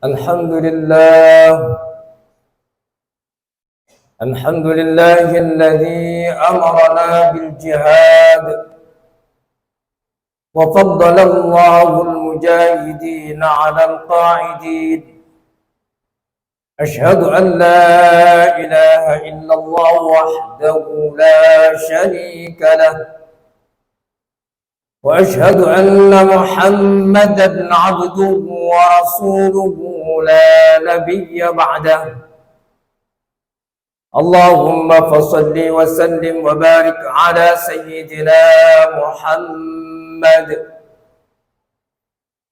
الحمد لله الحمد لله الذي أمرنا بالجهاد وفضل الله المجاهدين على القاعدين. أشهد أن لا إله إلا الله وحده لا شريك له، وأشهد أن محمدا عبده ورسوله لا نبي بعده. اللهم فصل وسلم وبارك على سيدنا محمد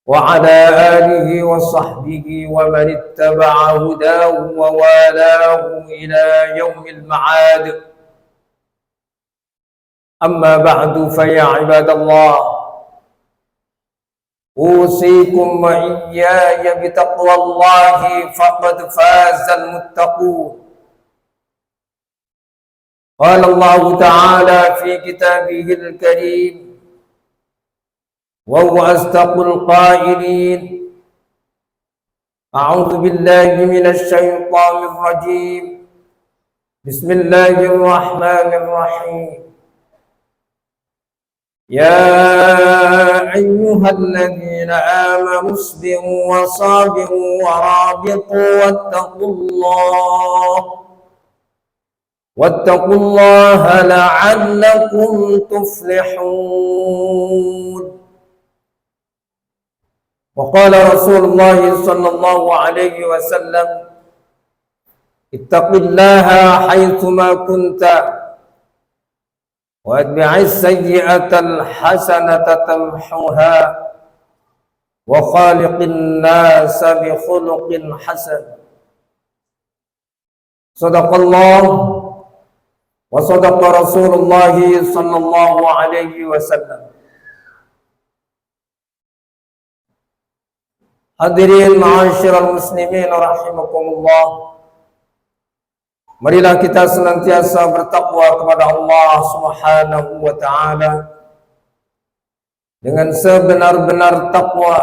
وعلى آله وصحبه ومن اتبع هداه ووالاه إلى يوم المعاد. أما بعد، فيا عباد الله، أوصيكم وإياي بتقوى الله فقد فاز المتقون. قال الله تعالى في كتابه الكريم وهو أصدق القائلين: أعوذ بالله من الشيطان الرجيم، بسم الله الرحمن الرحيم. يا أيها الذين آمنوا اصبروا وصابروا ورابطوا واتقوا الله لعلكم تفلحون. وقال رسول الله صلى الله عليه وسلم: اتق الله حيثما كنت واتبع السيئة الحسنة تمحها وخالق الناس بخلق حسن. صدق الله وصدق رسول الله صلى الله عليه وسلم. Hadirin ma'asyiral muslimin rahimakumullah, marilah kita senantiasa bertakwa kepada Allah Subhanahu wa taala dengan sebenar-benar takwa.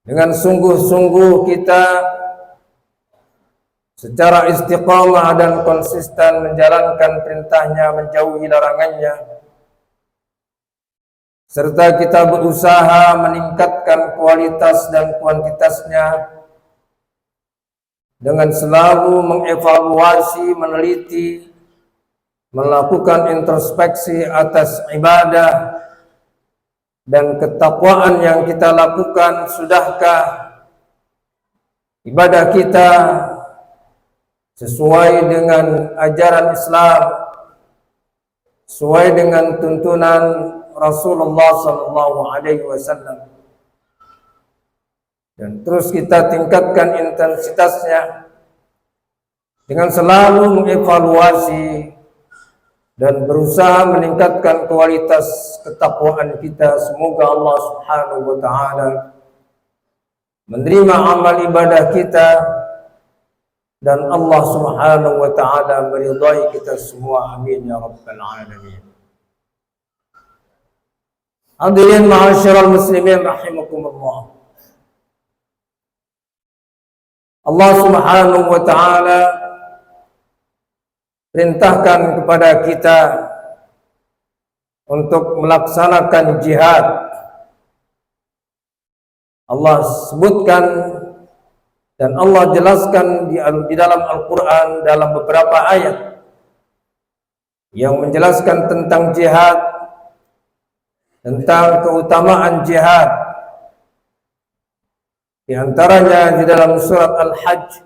Dengan sungguh-sungguh kita secara istiqamah dan konsisten menjalankan perintahnya, menjauhi larangannya, serta kita berusaha meningkatkan kualitas dan kuantitasnya dengan selalu mengevaluasi, meneliti, melakukan introspeksi atas ibadah dan ketakwaan yang kita lakukan. Sudahkah ibadah kita sesuai dengan ajaran Islam, sesuai dengan tuntunan Rasulullah sallallahu alaihi wasallam, dan terus kita tingkatkan intensitasnya dengan selalu mengevaluasi dan berusaha meningkatkan kualitas ketakwaan kita. Semoga Allah Subhanahu wa taala menerima amal ibadah kita dan Allah Subhanahu wa taala meridai kita semua. Amin ya rabbal alamin. Hadirin ma'asyiral muslimin rahimakumullah, Allah Subhanahu wa taala perintahkan kepada kita untuk melaksanakan jihad. Allah sebutkan dan Allah jelaskan di dalam Al-Quran dalam beberapa ayat yang menjelaskan tentang jihad, tentang keutamaan jihad. Di antaranya di dalam surat Al-Hajj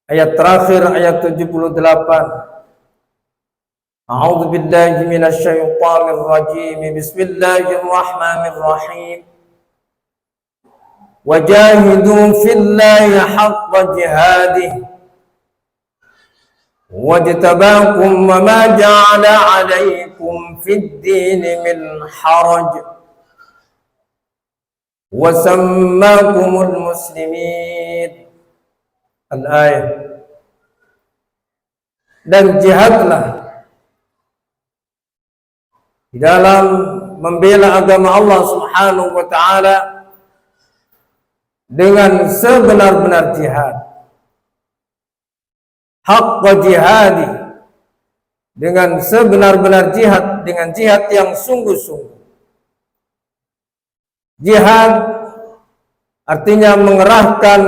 ayat terakhir, ayat 78. A'udzu billahi minasy syaithanir rajim. Bismillahirrahmanirrahim. Wajahidu fillahi haqqa jihadihi wajtabakum wa ma ja'ala 'alaikum fid din min haraj wa sammakumul muslimin. Al-ayat. Dan jihadlah di dalam membela agama Allah Subhanahu wa taala dengan sebenar-benar jihad. Haqqa jihadi, dengan sebenar-benar jihad, dengan jihad yang sungguh-sungguh. Jihad artinya mengerahkan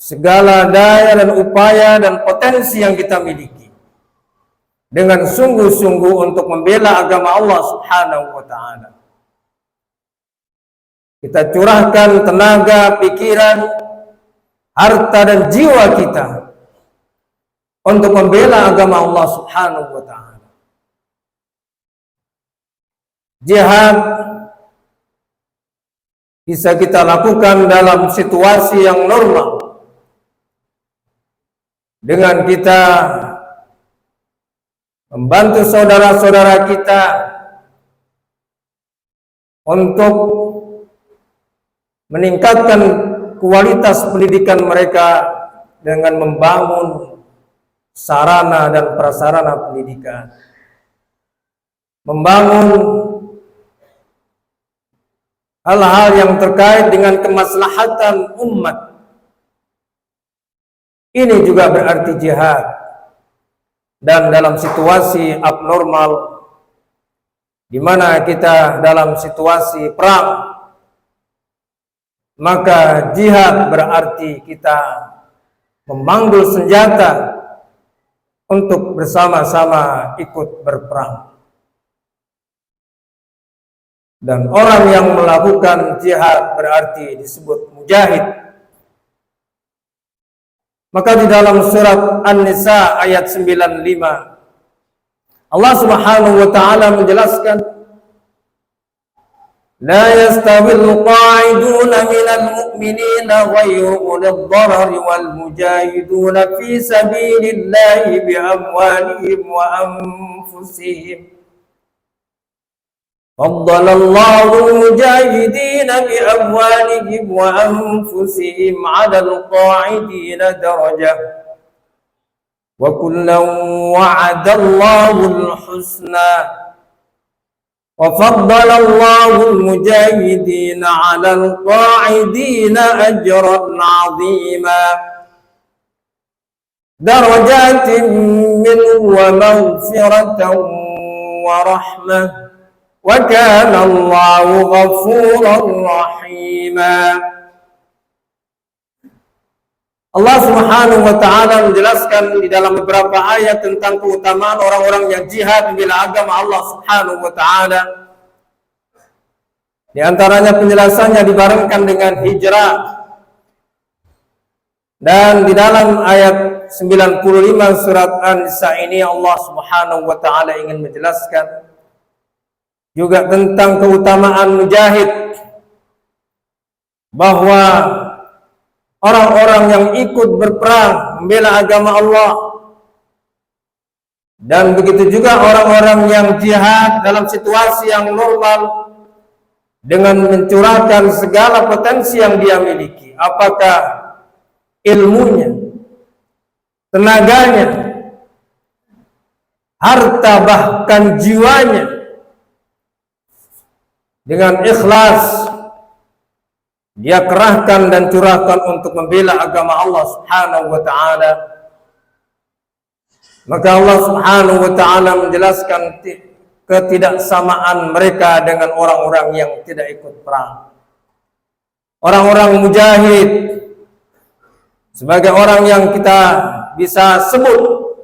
segala daya dan upaya dan potensi yang kita miliki dengan sungguh-sungguh untuk membela agama Allah Subhanahu wa taala. Kita curahkan tenaga, pikiran, harta dan jiwa kita untuk membela agama Allah Subhanahu wa taala. Jihad bisa kita lakukan dalam situasi yang normal, dengan kita membantu saudara-saudara kita untuk meningkatkan kualitas pendidikan mereka dengan membangun sarana dan prasarana pendidikan, membangun hal-hal yang terkait dengan kemaslahatan umat. Ini juga berarti jihad. Dan dalam situasi abnormal, di mana kita dalam situasi perang, maka jihad berarti kita memanggul senjata untuk bersama-sama ikut berperang. Dan orang yang melakukan jihad berarti disebut mujahid. Maka di dalam surat An-Nisa ayat 95 Allah Subhanahu wa taala menjelaskan, la yastawil qa'iduna minal mu'minina ghayru ulil dharari wal mujahiduna fi sabilillahi bi amwalihim wa anfusihim. فضل الله المجاهدين بأموالهم وأنفسهم على القاعدين درجة وكلا وعد الله الحسنى وفضل الله المجاهدين على القاعدين أجرا عظيما درجات منه ومغفرة ورحمة وَكَانَ اللَّهُ غَفُورًا رَحِيمًا. Allah Subhanahu wa taala menjelaskan di dalam beberapa ayat tentang keutamaan orang-orang yang jihad membela agama Allah Subhanahu wa taala. Di antaranya penjelasannya dibarengkan dengan hijrah. Dan di dalam ayat 95 surat An-Nisa ini Allah Subhanahu wa taala ingin menjelaskan juga tentang keutamaan mujahid, bahwa orang-orang yang ikut berperang membela agama Allah, dan begitu juga orang-orang yang jihad dalam situasi yang normal dengan mencurahkan segala potensi yang dia miliki, apakah ilmunya, tenaganya, harta, bahkan jiwanya, dengan ikhlas dia kerahkan dan curahkan untuk membela agama Allah Subhanahu wa taala. Maka Allah Subhanahu wa taala menjelaskan ketidaksamaan mereka dengan orang-orang yang tidak ikut perang. Orang-orang mujahid sebagai orang yang kita bisa sebut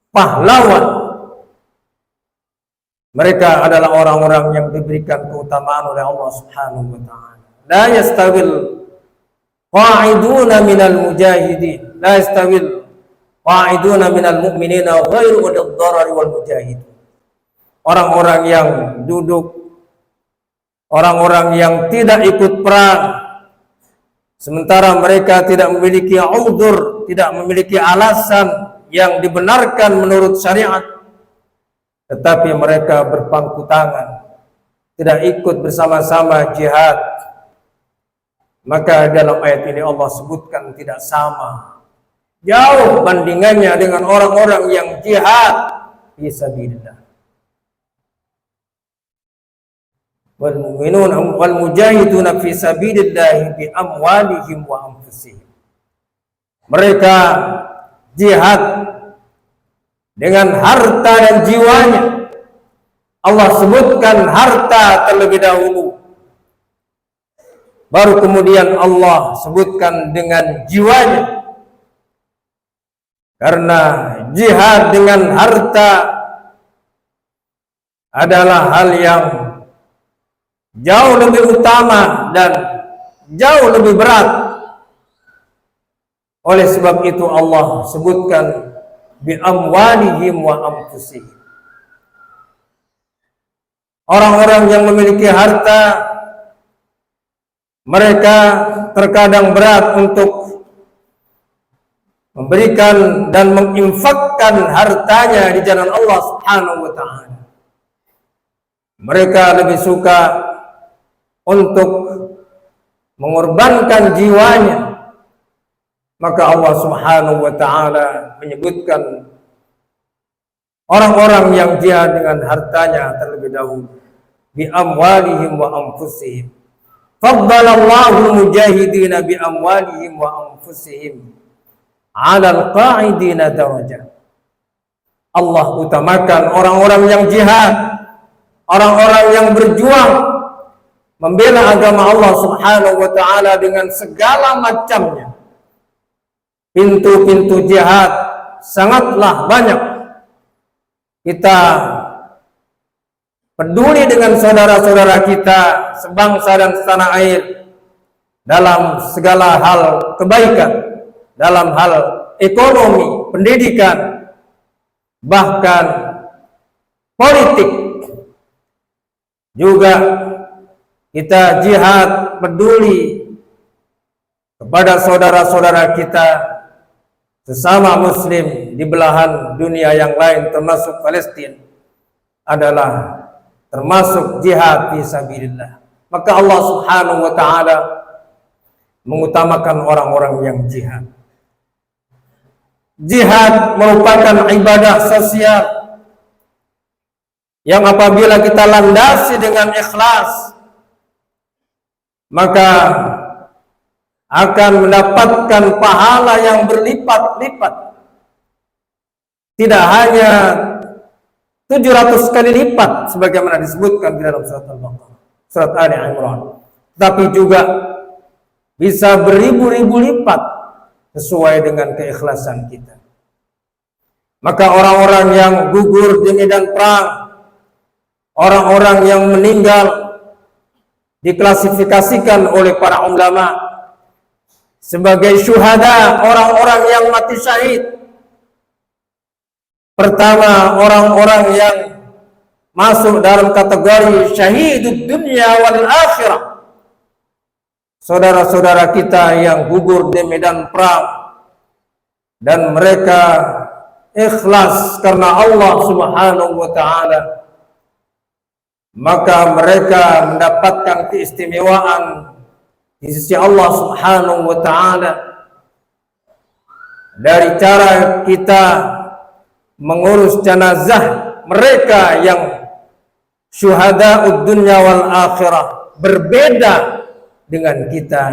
pahlawan, mereka adalah orang-orang yang diberikan keutamaan oleh Allah Subhanahu wa taala. La yastawil qa'iduna minal mujahidin, la yastawil qa'iduna minal mu'minina ghairu ulil dharari wal mujahidin. Orang-orang yang duduk, orang-orang yang tidak ikut perang, sementara mereka tidak memiliki uzur, tidak memiliki alasan yang dibenarkan menurut syariat, tetapi mereka berpangku tangan, tidak ikut bersama-sama jihad, maka dalam ayat ini Allah sebutkan tidak sama, jauh bandingannya dengan orang-orang yang jihad fisabilillah. wal mu'minun wal mujahiduna fi sabilillah bi amwalihim wa anfusihim. Mereka jihad dengan harta dan jiwanya. Allah sebutkan harta terlebih dahulu, baru kemudian Allah sebutkan dengan jiwanya. Karena jihad dengan harta adalah hal yang jauh lebih utama dan jauh lebih berat. Oleh sebab itu Allah sebutkan bi amwalihim wa anfusihim. Orang-orang yang memiliki harta, mereka terkadang berat untuk memberikan dan menginfakkan hartanya di jalan Allah Subhanahu wa taala. Mereka lebih suka untuk mengorbankan jiwanya. Maka Allah Subhanahu wa taala menyebutkan orang-orang yang jihad dengan hartanya terlebih dahulu, bi amwalihim wa anfusihim. Faddalallahu mujahidina bi amwalihim wa anfusihim 'alal qa'idina darajah. Allah utamakan orang-orang yang jihad, orang-orang yang berjuang membela agama Allah Subhanahu wa taala dengan segala macamnya. Pintu-pintu jihad sangatlah banyak. Kita peduli dengan saudara-saudara kita sebangsa dan setanah air dalam segala hal kebaikan, dalam hal ekonomi, pendidikan, bahkan politik. Juga kita jihad peduli kepada saudara-saudara kita sesama muslim di belahan dunia yang lain, termasuk Palestina, adalah termasuk jihad fi sabilillah. Maka Allah Subhanahu wa taala mengutamakan orang-orang yang jihad. Jihad merupakan ibadah sosial yang apabila kita landasi dengan ikhlas, maka akan mendapatkan pahala yang berlipat-lipat. Tidak hanya 700 kali lipat sebagaimana disebutkan di dalam surat Al-Baqarah, surat Ali Imran, tapi juga bisa beribu-ribu lipat sesuai dengan keikhlasan kita. Maka orang-orang yang gugur di medan perang, orang-orang yang meninggal, diklasifikasikan oleh para ulama sebagai syuhada, orang-orang yang mati syahid. Pertama, orang-orang yang masuk dalam kategori syahidud dunya wal akhirah, saudara-saudara kita yang gugur di medan perang dan mereka ikhlas karena Allah Subhanahu wa taala, maka mereka mendapatkan keistimewaan di sisi Allah Subhanahu wa taala dari cara kita mengurus jenazah mereka yang syuhadaud dunya wal akhirah, berbeda dengan kita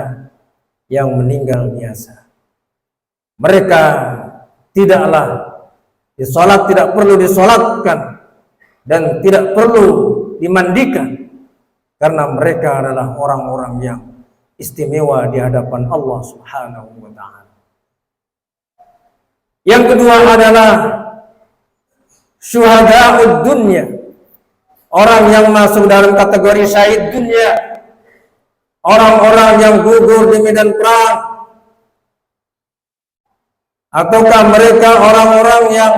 yang meninggal biasa. Mereka tidaklah disolat, tidak perlu disolatkan dan tidak perlu dimandikan, karena mereka adalah orang-orang yang istimewa di hadapan Allah Subhanahu wa taala. Yang kedua adalah syuhadaud dunya, orang yang masuk dalam kategori syahid dunia, orang-orang yang gugur di medan perang, ataukah mereka orang-orang yang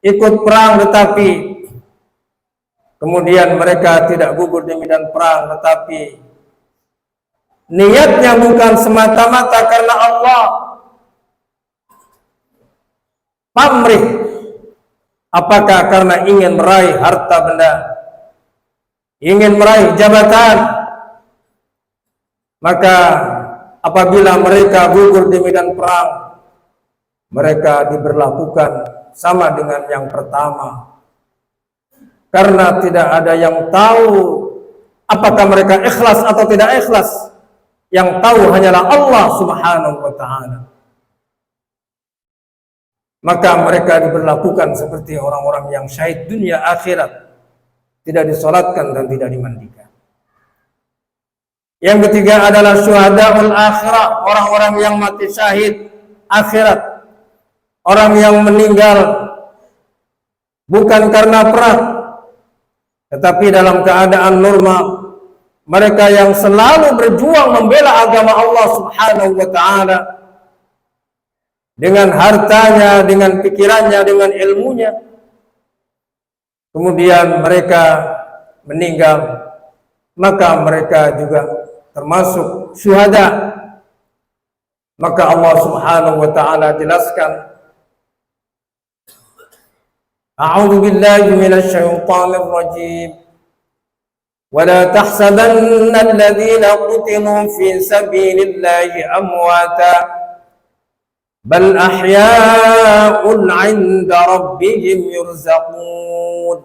ikut perang tetapi kemudian mereka tidak gugur di medan perang, tetapi niatnya bukan semata-mata karena Allah, pamrih, apakah karena ingin meraih harta benda, ingin meraih jabatan. Maka apabila mereka gugur di medan perang, mereka diberlakukan sama dengan yang pertama, karena tidak ada yang tahu Apakah mereka ikhlas atau tidak ikhlas? Yang tahu hanyalah Allah Subhanahu wa ta'ala. Maka mereka diberlakukan seperti orang-orang yang syahid dunia akhirat, tidak disolatkan dan tidak dimandikan. Yang ketiga adalah syuhadaul akhirah, orang-orang yang mati syahid akhirat, orang yang meninggal bukan karena perang, tetapi dalam keadaan normal. Mereka yang selalu berjuang membela agama Allah Subhanahu wa ta'ala dengan hartanya, dengan pikirannya, dengan ilmunya. Kemudian mereka meninggal, maka mereka juga termasuk syuhada. Maka Allah Subhanahu wa ta'ala jelaskan, A'udzu billahi minasy syaithanir rajim. ولا تحسبن الذين قتلوا في سبيل الله أمواتا بل أحياء عند ربهم يرزقون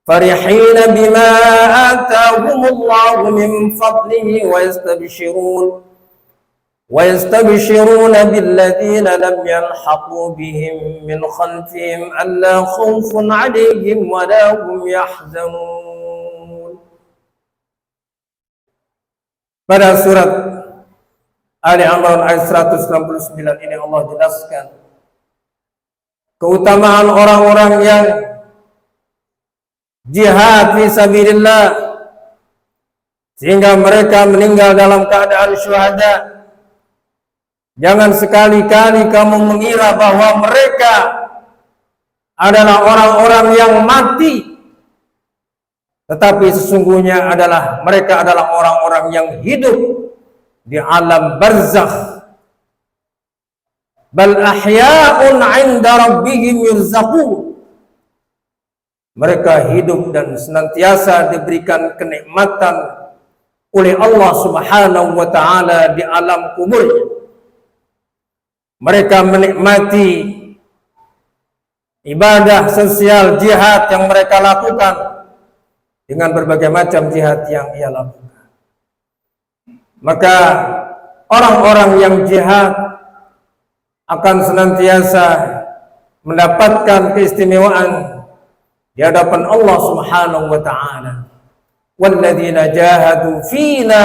فرحين بما آتاهم الله من فضله ويستبشرون بالذين لم يلحقوا بهم من خلفهم ألا خوف عليهم ولا هم يحزنون. Pada surat Ali Imran ayat 169 ini Allah jelaskan keutamaan orang-orang yang jihad fi sabilillah sehingga mereka meninggal dalam keadaan syuhada. Jangan sekali-kali kamu mengira bahwa mereka adalah orang-orang yang mati, tetapi sesungguhnya mereka adalah orang-orang yang hidup di alam barzakh. Bal ahya'un 'inda rabbihim yurzaqun. Mereka hidup dan senantiasa diberikan kenikmatan oleh Allah Subhanahu wa ta'ala di alam kuburnya. Mereka menikmati ibadah sosial jihad yang mereka lakukan dengan berbagai macam jihad yang ia lakukan. Maka orang-orang yang jihad akan senantiasa mendapatkan keistimewaan di hadapan Allah Subhanahu wa ta'ala. Walladzina jahadu fina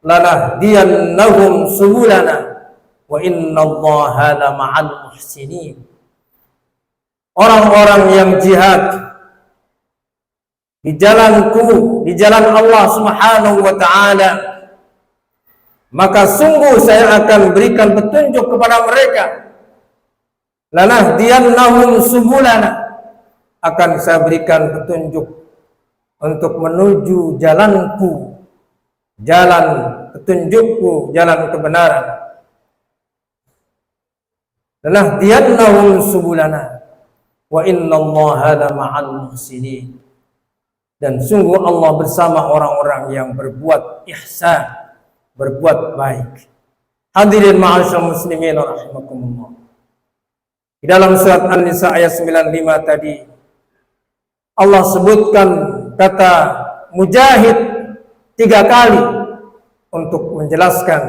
lanahdiyannahum subulana wa innallaha lama'al muhsinin. Orang-orang yang jihad di jalanku, di jalan Allah Subhanahu wa ta'ala, maka sungguh saya akan berikan petunjuk kepada mereka. Lanahdiyannahum subulana, akan saya berikan petunjuk untuk menuju jalanku, jalan petunjukku, jalan kebenaran. Lanahdiyannahum subulana wa innallaha lama'al muhsinin. Dan sungguh Allah bersama orang-orang yang berbuat ihsan, berbuat baik. Hadirin ma'asyar muslimin rahimakumullah. Di dalam surat An-Nisa ayat 95 tadi Allah sebutkan kata mujahid 3 kali untuk menjelaskan,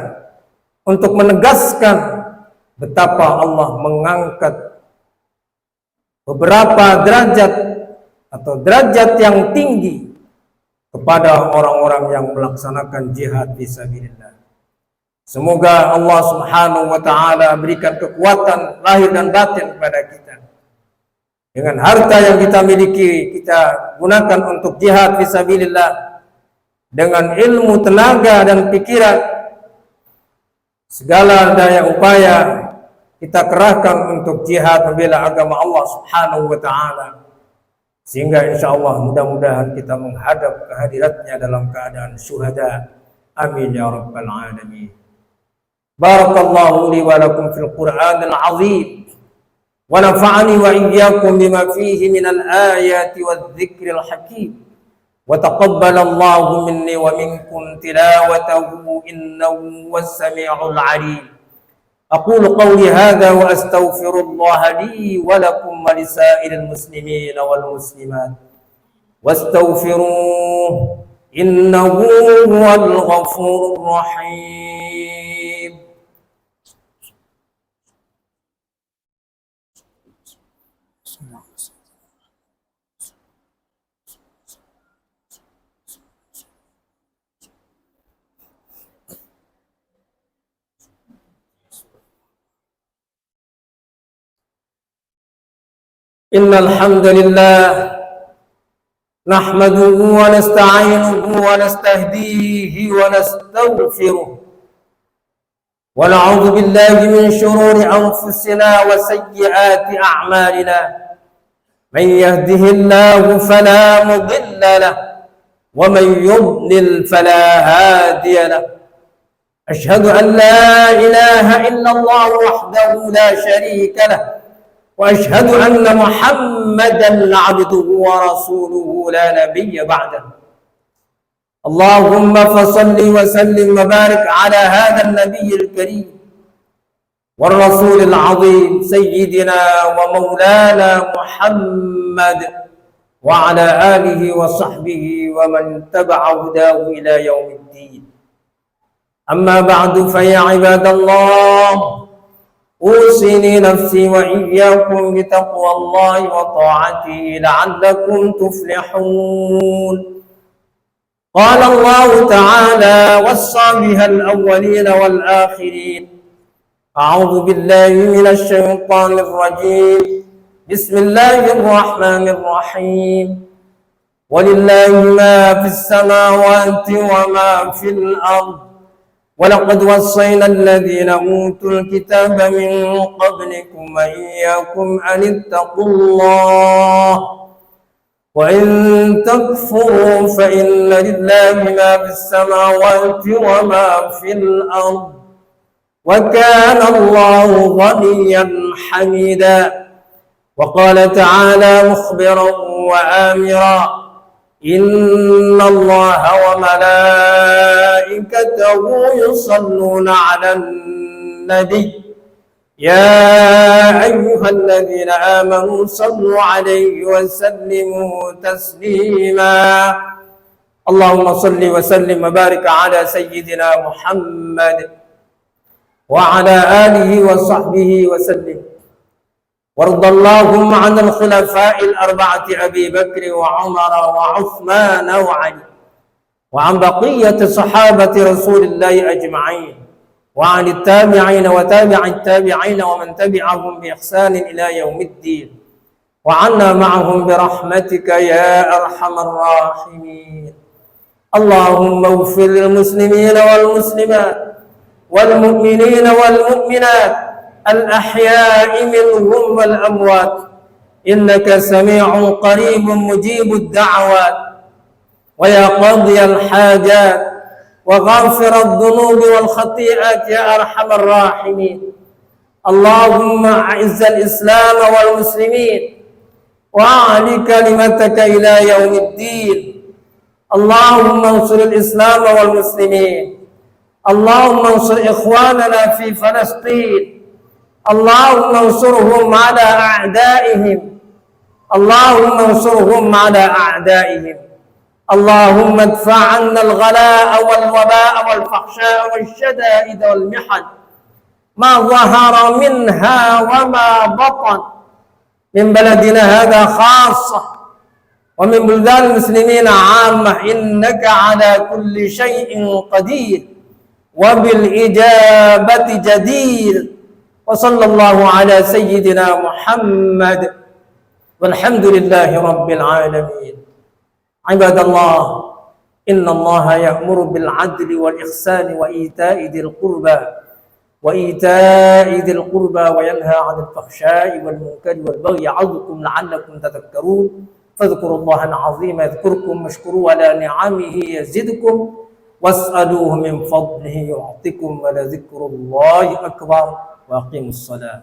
untuk menegaskan betapa Allah mengangkat beberapa derajat atau derajat yang tinggi kepada orang-orang yang melaksanakan jihad fisabilillah. Semoga Allah Subhanahu wa ta'ala berikan kekuatan lahir dan batin kepada kita. Dengan harta yang kita miliki, kita gunakan untuk jihad fisabilillah. Dengan ilmu, tenaga dan pikiran, segala daya upaya kita kerahkan untuk jihad membela agama Allah Subhanahu wa ta'ala. Sehingga insyaallah mudah-mudahan kita menghadap kehadiratnya dalam keadaan syuhada. Amin ya rabbal alamin. Barakallahu li wa lakum fil Qur'anil azim. Wa nafa'ani wa iyyakum bima fihi minal ayati wadh-dhikril hakim. Wa taqabbalallahu minni wa minkum tilawatahu innahu was-sami'ul 'alim. أقول قولي هذا وأستغفر الله لي ولكم ولسائر المسلمين والمسلمات واستغفروه إنه هو الغفور الرحيم. إن الحمد لله نحمده ونستعينه ونستهديه ونستغفره ونعوذ بالله من شرور أنفسنا وسيئات أعمالنا. من يهده الله فلا مضل له ومن يضلل فلا هادي له. أشهد أن لا إله إلا الله وحده لا شريك له، وأشهد أن محمدا عبده ورسوله لا نبي بعده. اللهم فصل وسلم وبارك على هذا النبي الكريم والرسول العظيم سيدنا ومولانا محمد وعلى آله وصحبه ومن تبع هداه إلى يوم الدين. أما بعد فيا عباد الله، أوصيني نفسي وإياكم بتقوى الله وطاعته لعلكم تفلحون. قال الله تعالى: وصى بها الأولين والآخرين. أعوذ بالله من الشيطان الرجيم. بسم الله الرحمن الرحيم. ولله ما في السماوات وما في الأرض، ولقد وصينا الذين أوتوا الكتاب من قبلكم وإياكم أن اتقوا الله، وإن تكفروا فإن لله ما في السماوات وما في الأرض، وكان الله غنيا حميدا. وقال تعالى مخبرا وآمرا: إن الله وملائكته يصلون على النبي يا أيها الذين آمنوا صلوا عليه وسلموا تسليما. اللهم صل وسلم وبارك على سيدنا محمد وعلى آله وصحبه وسلم. وارض اللهم عن الخلفاء الأربعة أبي بكر وعمر وعثمان وعلي، وعن بقية صحابة رسول الله أجمعين، وعن التابعين وتابع التابعين ومن تبعهم بإحسان إلى يوم الدين، وعنا معهم برحمتك يا أرحم الراحمين. اللهم اغفر للمسلمين والمسلمات والمؤمنين والمؤمنات الأحياء منهم والأموات، إنك سميع قريب مجيب الدعوات، ويا قاضي الحاجات وغافر الذنوب والخطيئات يا أرحم الراحمين. اللهم أعز الإسلام والمسلمين وأعل كلمتك إلى يوم الدين. اللهم انصر الإسلام والمسلمين. اللهم انصر إخواننا في فلسطين. اللهم انصرهم على أعدائهم. اللهم انصرهم على أعدائهم. اللهم ادفع عنا الغلاء والوباء والفحشاء والشدائد والمحن ما ظهر منها وما بطن من بلدنا هذا خاصة ومن بلدان المسلمين عامة، إنك على كل شيء قدير وبالإجابة جدير. وصلى الله على سيدنا محمد والحمد لله رب العالمين. عباد الله، إن الله يأمر بالعدل والإحسان وإيتاء ذي القربى وينهى عن الفحشاء والمنكر والبغي يعظكم لعلكم تذكرون. فاذكروا الله العظيم يذكركم واشكروه على نعمه يزدكم واسألوه من فضله يعطكم ولذكر الله أكبر. وأقيموا الصلاة.